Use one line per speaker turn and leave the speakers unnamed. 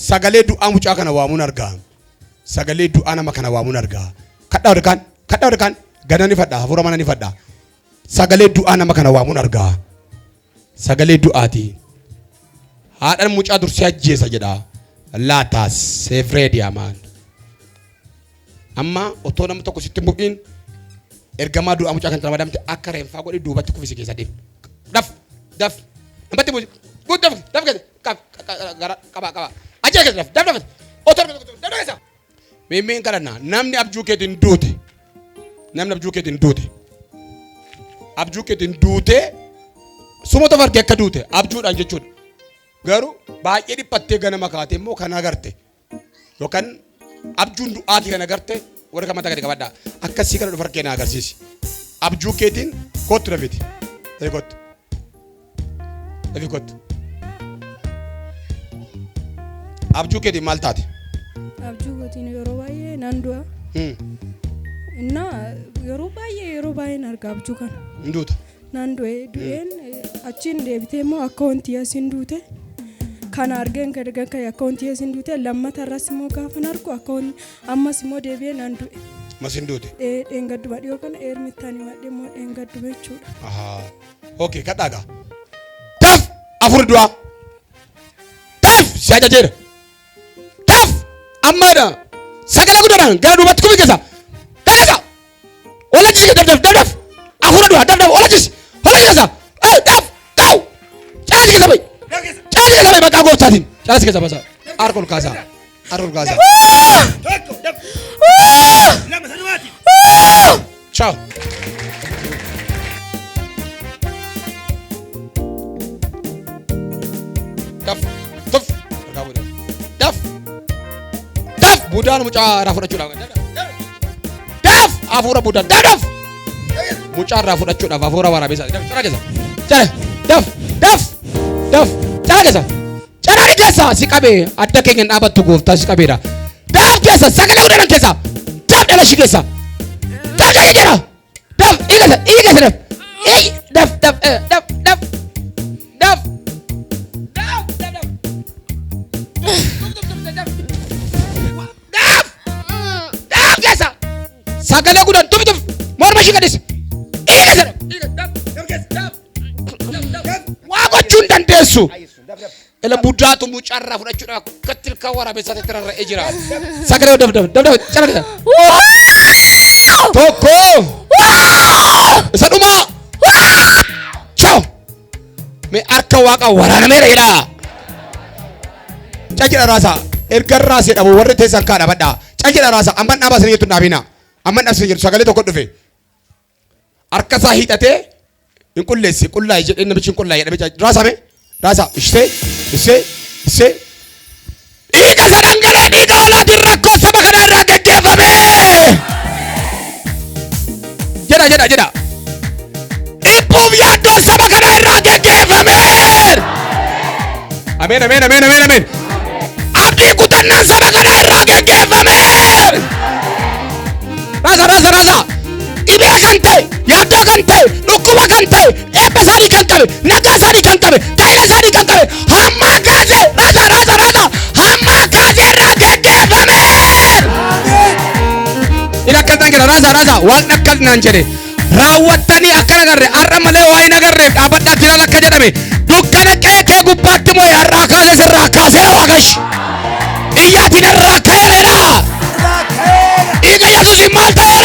sagalee du'aa mucaa kana waamuun argaa. Sagalee du'aa nama kana waamuun argaa. Kadhaa warqaan gana ni fadhaa hafuura mana ni fadhaa. Sagalee du'aa nama kana waamuun argaa. Sagalee du'aati. Haadhaan mucaa dursee ajjeesa jedha. Laataas seefreediyaa maan. Amma otoo namni tokko sitti bu'iin ergamaa du'aa mucaa kan ramadamte akka reenfaa godhi duubatti kuffisi keessa deemu. Daf. Namatti buusi. Daf qaba. Ajjaa keessa daf. Otoo daf keessa. Meemmeen kadhannaa namni abjuu keetiin duute. Abjuu keetiin duute. Suma tofa argee akka duute abjuudhaan jechuudha. Garuu baay'ee dhiphattee ganama kaatee immoo kan agarte yookaan abjuun du'aati kan agarte warra kamata gadi qabadhaa akkasii kana dhufa harkee na agarsiisi. Abjuu keetiin kottu dafiti. Dafi kottu. Abjuu keetiin maal taate?
Abjuu keetiin yeroo baay'ee nan du'a. Yeroo baay'ee argaa abjuu kana.
Nduuta.
Nan du'een achiin deebitee immoo akka wanti asiin duute. Kana argeen gadgan kaya akka wanti asiin duute lammata irras immoo gaafa argu akka ammas immoo deebi'ee nan du'e.
Masin duute.
Dheengadduba dhiyoo kana eermittaan himadhe immoo dheengadduba jechuudha.
Okay kadhaagaa. Taf afur du'a. Taf si ajajeera. Taf ammaadha. Sagala guddaadhaan gara duubatti kufi keessa. Keessa. Olachisi daf. Afur du'a daf olachisi. Olachisa. Taf. Caasi keessa bayi. Caasi keessa bayi maqaa gooftaatiin. Caasi keessa basa. Arkool kaasaa. Ciao. Daf. Budaan mucaa irraa fudhachuudhaaf. Daf. Hafuura budaan. Daf. Mucaa irraa fudhachuudhaaf hafuura waraabessaa. Cara keessa. Daf. Cara keessa. Cara keessa si qabee adda keenya dhaabattu gooftaa si qabeedha. Daf keessa sagalee guddaa keessa. Daf dhala shi keessa. Daf jira. Daf keessa. Sagalee guddaa tuf morma shi gadis. Waa gochuun dandeessu. Ela buddaatu mucaa irraa fudhachuudhaaf kattilkaa waraabessaa irra jira. Sagalee daf cara keessa. Tokko. Isa dhumaa. Ciao. Mee harka waaqa waraanameera jedha. Cajjira raasaa. Erga raasee dhabu warri teessan kaa dhabadhaa. Cajjira raasaa amman dhaabaa sanii jettu dhaabina. Amman dhaabsanii jettu sagalee tokko dhufe. Harka isaa hiixatee hin qulleessi qullaa jedhee namichi hin qullaa jedhamee raasame. Raasaa ishee. Dhiiga isa dhangala'oo dhiiga olaatiin rakkoo saba kana irraa geggeeffame. Jedha. Dhibbuuf yaaddoo saba kana irraa geggeeffame. Ameen. Abdii kutannaan saba kana irraa geggeeffame. Raasaa. Dhibee kan ta'e, yaaddoo kan ta'e, dhukkuba kan ta'e, eebba isaanii kan qabe, nagaa isaanii kan qabe, taa'ila isaanii kan qabe, hamma kaasee raasaa. Hamma kaasee irraa geggeeffame. Ila akkatan jira raasaa waan akkas naan jedhe. Raawwattanii akkana garre har'a malee waa'ee nagarreef dhaabadhaa jiran akka jedhame dukkana qeekee gubbaatti moo har'aa kaasee sirraa kaasee waaqash iyyaatiin irraa ka'eera dhiiga Yesuusiin maal ta'e